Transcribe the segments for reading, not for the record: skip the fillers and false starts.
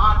8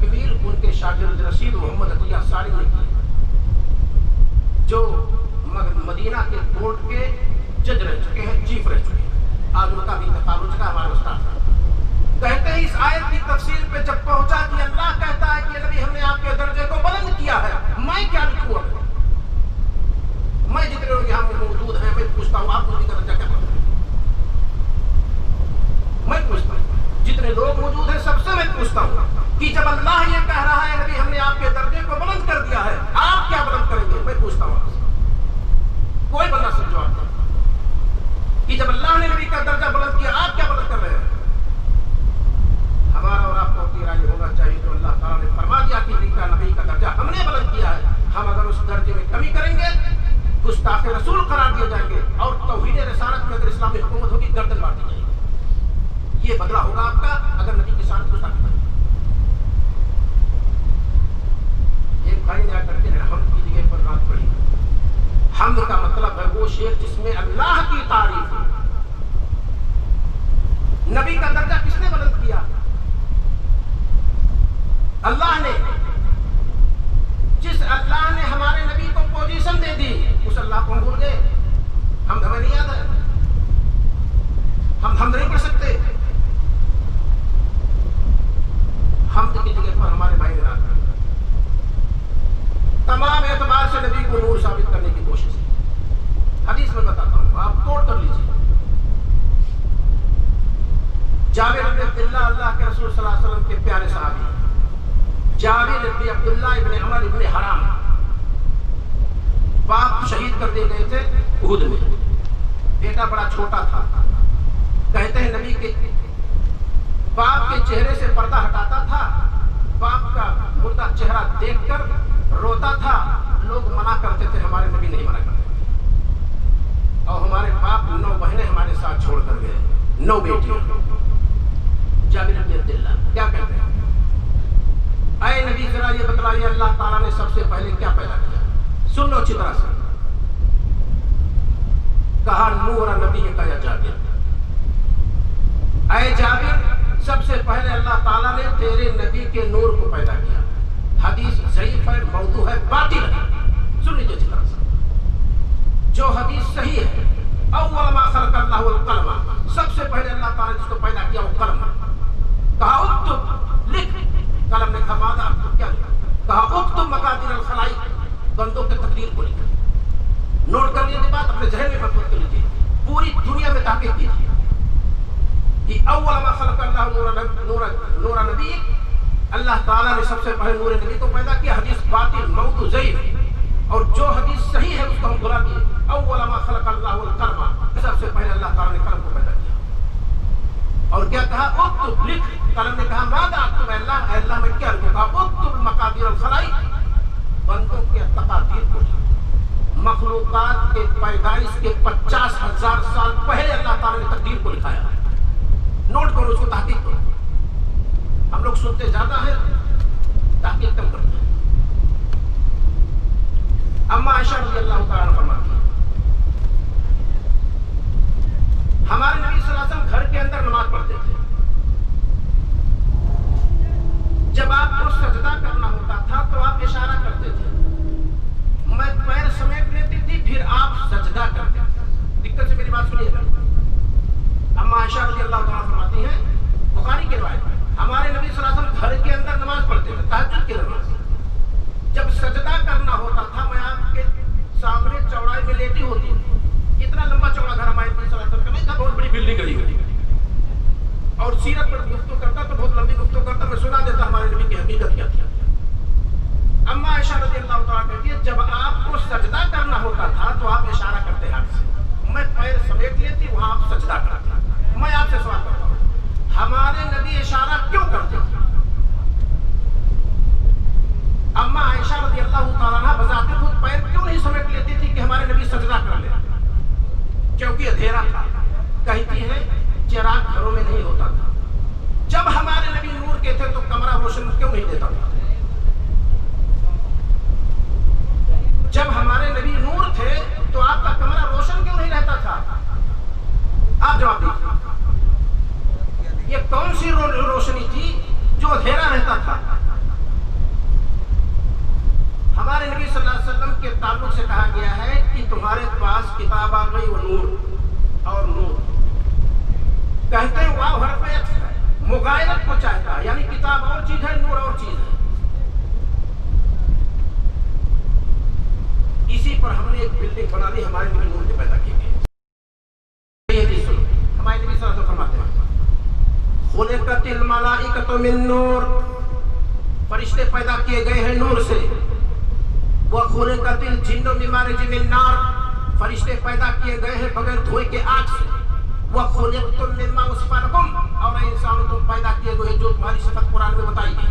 تکمیل ان کے شاگرد رشید محمد عطیہ سالم نے کی، جو مدینہ کے کورٹ کے جج رہ چکے ہیں، چیف رہ چکے ہیں، آج ان کا بھی انتقال ہو چکا ہمارے استاد۔ کہتے ہیں اس آیت کی تفسیر پہ جب پہنچا کہ اللہ کہتا ہے کہ نبی ہم نے آپ کے درجے کو بلند کیا ہے، میں کیا لکھوں اب؟ میں جتنے لوگ یہاں موجود ہیں میں پوچھتا ہوں آپ نبی کا درجہ کیا بلند ہے؟ میں پوچھتا ہوں جتنے لوگ موجود ہیں سب سے میں پوچھتا ہوں کہ جب اللہ یہ کہہ رہا ہے نبی ہم نے آپ کے درجے کو بلند کر دیا ہے، آپ کیا بلند کریں گے؟ میں پوچھتا ہوں آپ سے، کوئی بندہ سب جواب دے کہ جب اللہ نے نبی کا درجہ بلند کیا آپ کیا بلند کر رہے ہیں؟ ہمارا اور آپ کو اپنی رائے ہونا چاہیے۔ تو اللہ تعالیٰ نے فرما دیا کہ نبی کا درجہ ہم نے بلند کیا ہے، ہم اگر اس درجے میں کمی کریں گے گستاخ رسول قرار دیے جائیں گے، اور توحید رسالت میں اگر اسلامی حکومت ہوگی گردن مار دی جائے گی۔ یہ بدلہ ہوگا آپ کا اگر نبی کی شان گستاخی کریں۔ ایک بھائی نے آ کر کے حمد کی جگہ پر رات پڑھی۔ حمد کا مطلب ہے وہ شعر جس میں اللہ کی تعریف ہے۔ نبی کا درجہ کس نے بلند کیا؟ اللہ نے۔ جس اللہ نے ہمارے نبی کو پوزیشن دے دی اس اللہ کو ہم بھول گئے؟ ہمیں نہیں یاد ہے؟ ہم نہیں پڑھ سکتے؟ حمد کی جگہ پر ہمارے بھائی نے رات پڑھی، تمام اعتبار سے نبی کو نور ثابت کرنے کی کوشش کی۔ حدیث میں بتاتا ہوں، آپ کوٹ کر لیجیے۔ جابر بن عبداللہ اللہ کے رسول صلی اللہ علیہ وسلم کے پیارے صحابی، جابر بن عبداللہ ابن عمر ابن حرام، باپ شہید کر دیے گئے تھے احد میں، بیٹا بڑا چھوٹا تھا۔ کہتے ہیں نبی کے باپ کے چہرے سے پردہ ہٹاتا تھا، باپ کا مردہ چہرہ دیکھ کر روتا تھا، لوگ منع کرتے تھے، ہمارے نبی نہیں منع کرتے تھے۔ اور ہمارے باپ 9 بہنیں ہمارے ساتھ چھوڑ کر گئے، 9 بیٹیاں۔ جابر بن عبداللہ کیا کہتے ہیں؟ اے نبی ذرا یہ بتلائیے اللہ تعالیٰ نے سب سے پہلے کیا پیدا کیا؟ سن لو اچھی طرح سے۔ کہا نور نبی کا یا جابر، اے جابر سب سے پہلے اللہ تعالیٰ نے تیرے نبی کے نور کو پیدا کیا۔ حدیث ضعیف ہے، موضوع ہے، باطل ہے، سن لیجیے اچھی طرح سے۔ جو حدیث صحیح ہے، اول ما خلق اللہ القلم، سب سے پہلے اللہ تعالیٰ نے جس کو پیدا کیا وہ قلم۔ کہا اکتب، لکھ۔ قلم نے کہا ماذا اکتب، کیا لکھا؟ کہا اکتب مقادیر الخلائق، بندوں کے تقدیر کو لکھا۔ نوٹ کر لیجیے بات، اپنے ذہن میں محفوظ کر لیجیے، پوری دنیا میں تحقیق کیجیے کہ اول ما خلق اللہ نور نبی، اللہ تعالیٰ نے سب سے پہلے نور نبی کو پیدا کیا۔ حدیث باطل، موضوع، ضعیف، اور جو حدیث صحیح ہے اس کو ہم بلا دیے۔ اول ما خلق اللہ القلم، سب سے پہلے اللہ تعالیٰ نے قلم کو پیدا کیا۔ اور کیا کہا؟ اکتب، لکھ۔ قلم نے کہا ماذا اکتب، اے اللہ میں کیا لکھوں؟ کہا اکتب مقادیر الخلائق، بندوں کے تقادیر کو لکھ۔ مخلوقات کے پیدائش کے 50,000 سال پہلے اللہ تعالیٰ نے تقدیر کو لکھایا۔ نوٹ کرو اس کو، تحقیق کرو۔ ہم لوگ سنتے زیادہ ہیں، تحقیق کم کرتے ہیں۔ اما عائشہ رضی اللہ تعالیٰ عنہ فرماتی ہیں ہمارے نبی صلی اللہ علیہ وسلم گھر کے اندر نماز پڑھتے تھے، جب آپ کو سجدہ کرنا ہوتا تھا تو آپ اشارہ کرتے تھے، میں پیر سمیٹ لیتی تھی پھر آپ سجدہ کرتے تھے۔ دقت سے میری بات سنیے گا۔ اما عائشہ رضی اللہ تعالیٰ فرماتی ہیں، بخاری کی روایت ہے، ہمارے نبی صلی اللہ علیہ وسلم گھر کے اندر نماز پڑھتے تھے، تہجد کی نماز۔ جب سجدہ کرنا ہوتا تھا میں آپ کے سامنے چوڑائی میں لیٹی ہوتی تھی، اتنا لمبا چوڑا گھر ہمارے نبی صلی اللہ علیہ وسلم کا نہیں تھا، بہت بڑی بلڈنگ گڑی ہوئی، اور سیرت پر گفتگو کرتا تو بہت لمبی گفتگو کرتا، میں سنا دیتا ہمارے نبی کی حقیقت کیا تھی۔ اما عائشہ رضی اللہ تعالیٰ کہتی ہے جب آپ کو سجدہ کرنا ہوتا تھا تو آپ اشارہ کرتے ہاتھ سے، میں پیر سمیٹ لیتی، وہاں آپ سجدہ کرتے۔ میں آپ سے سوال کرتا ہوں، ہمارے نبی اشارہ کیوں کرتے تھے؟ اما عائشہ رضی اللہ تعالیٰ عنہ بذات خود پیر کیوں نہیں سمیٹ لیتی تھی کہ ہمارے نبی سجدہ کر لیں؟ کیونکہ اندھیرا تھا۔ کہتی ہے چراغ گھروں میں نہیں ہوتا تھا، جب ہمارے نبی نور کے تھے تو کمرہ روشن کیوں نہیں دیتا تھا؟ جب ہمارے نبی نور تھے تو آپ کا کمرہ روشن کیوں نہیں رہتا تھا؟ آپ جواب دیجیے، یہ کون سی روشنی تھی جو اندھیرا رہتا تھا؟ ہمارے نبی صلی اللہ علیہ وسلم کے تعلق سے کہا گیا ہے کہ تمہارے پاس کتاب آ گئی و نور اور نور، کہتے ہیں واو حرف عطف ہے، مغایرت کو چاہتا ہے، یعنی کتاب اور چیز ہے، نور اور چیز ہے۔ اسی پر ہم نے ایک بلڈنگ بنا لی، ہمارے نبی نور کے پیدا کیے گئے۔ ہمارے نبی صلی اللہ علیہ وسلم فرماتے ہیں خلقت الملائکۃ من نور، فرشتے پیدا کیے گئے ہیں نور سے۔ وخلقت الجن من مارج من نار، فرشتے پیدا کیے گئے ہیں بغیر دھوئے کے آگ سے۔ وخلقتم مما وصف لکم، اور انسان تم پیدا کیے گئے جو تمہاری صفت قرآن میں بتائی گئی،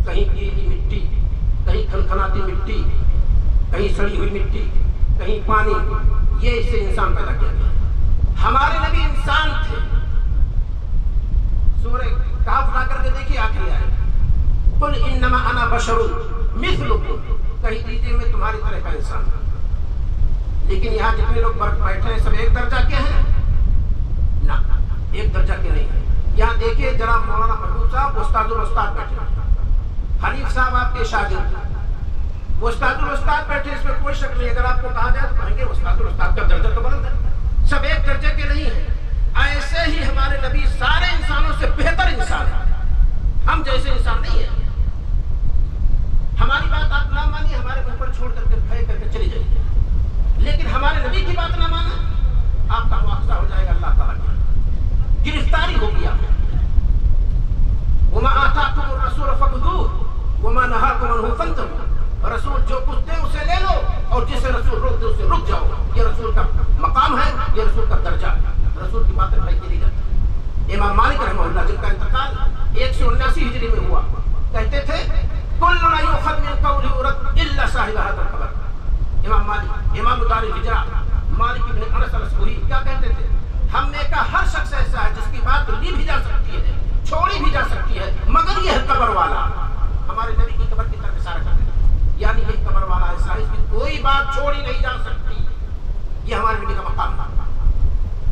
کہیں گیلی مٹی، کہیں کھنکھناتی مٹی، کہیں سڑی ہوئی مٹی، کہیں پانی، یہ اس سے انسان پیدا کیا گیا۔ ہمارے نبی انسان تھے۔ سورہ کہف لا کر کے دیکھیے آخری آیت، قل انما انا بشر مثلکم، کہہ دیجیے میں تمہاری طرح کا انسان ہوں۔ لیکن یہاں جتنے لوگ بیٹھے ہیں سب ایک درجہ کے ہیں؟ نہ، ایک درجہ کے نہیں ہیں۔ یہاں دیکھیے جناب مولانا محبوب صاحب استاد الاستاد بیٹھے ہیں، حنیف صاحب آپ کے شاگرد، وہ استاد الاستاد بیٹھے، اس میں کوئی شک نہیں۔ اگر آپ کو کہا جائے تو کہیں گے استاد الاستاد کا درجہ تو بلند ہے، سب ایک درجے کے نہیں ہیں۔ ایسے ہی ہمارے نبی سارے انسانوں سے بہتر انسان ہیں، ہم جیسے انسان نہیں ہیں۔ ہماری بات آپ نہ مانیے، ہمارے منہ پر چھوڑ کر کے کھڑے کر کے چلی جائیے، لیکن ہمارے نبی کی بات نہ مانا، آپ کا مواخذہ ہو جائے گا اللہ تعالیٰ کی، گرفتاری ہوگی آپ۔ وما آتاکم الرسول فخذوہ وما نہاکم عنہ فانتہوا، رسول جو کچھ دے اسے لے لو، اور جسے رسول روک دے اسے رک جاؤ۔ یہ رسول کا مقام ہے، یہ رسول کا درجہ ہے، رسول کی باتیں بھائی کی جاتی۔ امام مالک رحمہ اللہ جن کا انتقال 179 ہجری میں ہوا، کہتے تھے کلنا یؤخذ من قولہ ورد الا صاحب هذا القبر۔ امام مالک، امام دار الہجرہ مالک ابن انس الاسبوعی کیا کہتے تھے؟ ہم نے کہا ہر شخص ایسا ہے جس کی بات لی بھی جا سکتی ہے، چھوڑی بھی جا سکتی ہے، مگر یہ ہے قبر والا۔ ہمارے نبی کی قبر کی طرف اشارہ کرتے ہیں، یعنی یہ قبر والا ایسا ہے اس کی کوئی بات چھوڑی نہیں جا سکتی۔ یہ ہمارے نبی کا مقام تھا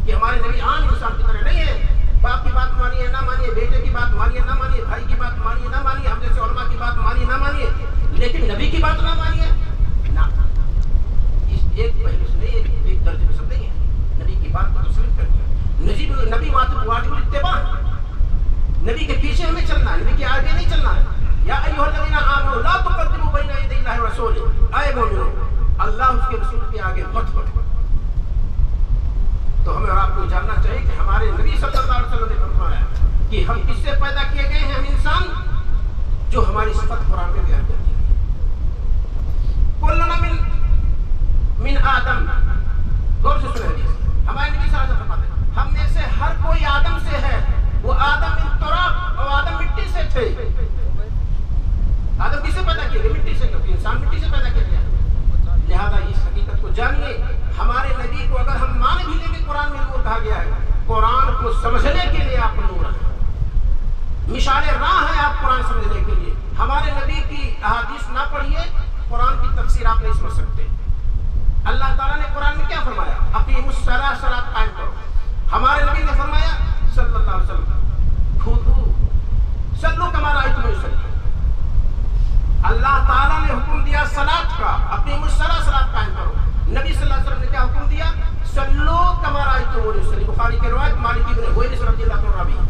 کہ ہمارے نبی عام انسان کی طرح نہیں ہے، باپ کی بات مانیے نہ مانیے، بیٹے کی بات مانیے نہ مانیے، بھائی کی بات مانیے نہ مانیے، ہم جیسے علماء کی بات مانیے نہ مانیے، لیکن نبی کی بات نہ مانیے نہ۔ اس ایک پہلو سے نہیں، ایک درجے میں سب نہیں ہے، نبی کی بات کو تسلیم کرنی ہے۔ نبی واجب الاتباع، نبی کے پیچھے ہمیں چلنا ہے، نبی کے آگے نہیں چلنا ہے۔ یا ایھا الذین آمنوا لا تقدموا بین یدی اللہ ورسولہ، اے مومنو اللہ اس کے رسول کے آگے مت بڑھو۔ تو ہمیں اور آپ کو جاننا چاہیے کہ ہمارے نبی صلی اللہ علیہ وسلم نے فرمایا کہ ہم کس سے پیدا کیے گئے ہیں؟ ہم انسان جو ہماری صفت قرآن میں بیان کرتی ہے۔ کلنا من آدم، غور سے سنیں حدیث، ہمارے نبی صلی اللہ علیہ وسلم فرماتے ہیں ہم میں سے ہر کوئی آدم سے ہے، وہ آدم من تراب، اور آدم مٹی سے تھے۔ آدم کس سے پیدا کیے گئے؟ مٹی سے، کیونکہ انسان مٹی سے پیدا کیا گیا۔ لہذا اس حقیقت کو جانیے، ہمارے نبی کو اگر ہم مان بھی لیں گے قرآن میں نور کہا گیا ہے، قرآن کو سمجھنے کے لیے آپ نور ہیں، مشعل راہ ہے آپ قرآن سمجھنے کے لیے۔ ہمارے نبی کی احادیث نہ پڑھیے، قرآن کی تفسیر آپ نہیں سمجھ سکتے۔ اللہ تعالیٰ نے قرآن میں کیا فرمایا؟ اقیموا الصلاۃ، صلاۃ قائم کرو۔ ہمارے نبی نے فرمایا صلی اللہ علیہ وسلم خذوا صلوا کما رأیتمونی اصلی۔ اللہ تعالیٰ نے حکم دیا صلاۃ کا، اقیموا الصلاۃ، صلاۃ قائم کرو۔ نبی صلی اللہ علیہ وسلم نے کیا حکم دیا؟ صلو کما رأیتمونی اصلی، بخاری کی روایت مالک ابن حویرث رضی اللہ عنہ،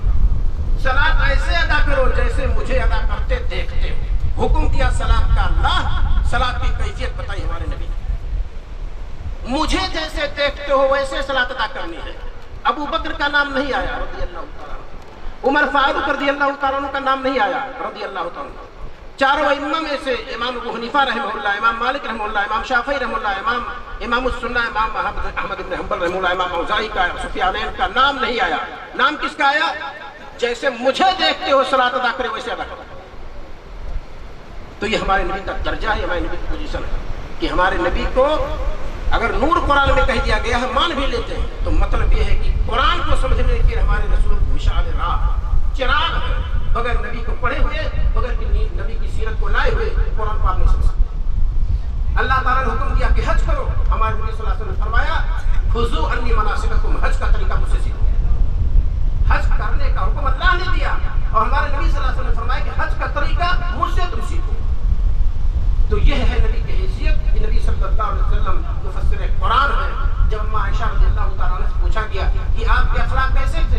صلاۃ ایسے ادا کرو جیسے مجھے ادا کرتے دیکھتے ہو۔ حکم دیا صلاۃ کا اللہ، صلاۃ کی کیفیت بتائی ہمارے نبی نے، مجھے جیسے دیکھتے ہو ویسے صلاۃ ادا کرنی ہے۔ ابو بکر کا نام نہیں آیا رضی اللہ تعالیٰ عنہ، عمر فاروق رضی اللہ تعالیٰ عنہ کا نام نہیں آیا رضی اللہ تعالیٰ عنہ۔ چاروں ائمہ میں سے امام ابو حنیفہ رحمہ اللہ، امام مالک رحمہ اللہ، امام شافعی رحمہ اللہ، امام السنہ امام احمد بن حنبل رحمہ اللہ، امام اوزاعی کا، سفیانین کا نام نہیں آیا۔ نام کس کا آیا؟ جیسے مجھے دیکھتے ہو صلاۃ ادا کرے ویسے ادا کرو۔ تو یہ ہمارے نبی کا درجہ ہے، ہمارے نبی کی پوزیشن ہے کہ ہمارے نبی کو اگر نور قرآن میں کہہ دیا گیا ہے مان بھی لیتے ہیں، تو مطلب یہ ہے کہ قرآن کو سمجھنے کے ہمارے رسول مشعل راہ، چراغ ہے۔ بغیر نبی کو پڑھے ہوئے، بغیر نبی کی سیرت کو لائے ہوئے قرآن کو آپ نہیں سمجھ سکتے۔ اللہ تعالیٰ نے حکم دیا کہ حج کرو، ہمارے نبی صلی اللہ علیہ وسلم نے فرمایا خذوا عنی مناسککم، حج کا طریقہ مجھ سے سیکھو۔ حج کرنے کا حکم اللہ نے دیا، اور ہمارے نبی صلی اللہ علیہ وسلم نے فرمایا کہ حج کا طریقہ مجھ سے تم سیکھو۔ تو یہ ہے نبی کی حیثیت کہ نبی صلی اللہ علیہ وسلم مفسر قرآن ہے. جب اما عائشہ رضی اللہ تعالیٰ عنہ سے پوچھا گیا کہ آپ کے اخلاق کیسے تھے،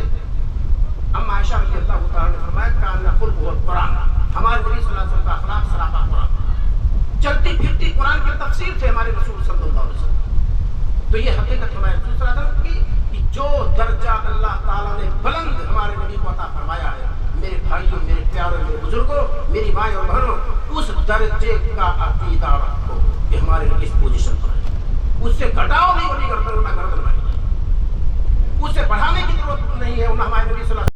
اما عائشہ رضی اللہ تعالیٰ نے فرمایا کان خلقہ القرآن، ہمارے نبی صلی اللہ علیہ وسلم کا اخلاق سراپا قرآن، چلتی پھرتی قرآن کی تفسیر تھے ہمارے رسول صلی اللہ علیہ وسلم. تو یہ حقیقت ہمارے رسول صلی اللہ علیہ وسلم کی کہ جو درجہ اللہ تعالیٰ نے بلند ہمارے نبی کو عطا فرمایا ہے، میرے بھائیوں، میرے پیاروں، میرے بزرگوں، میری مائیں اور بہنوں، اس درجے کا عقیدہ رکھو کہ ہمارے نبی اس پوزیشن پر ہے. اس سے گھٹاؤ نہیں، ہوگی گردن نہ گردن بڑھے، اس سے بڑھانے کی ضرورت نہیں ہے. ہمارے نبی صلی اللہ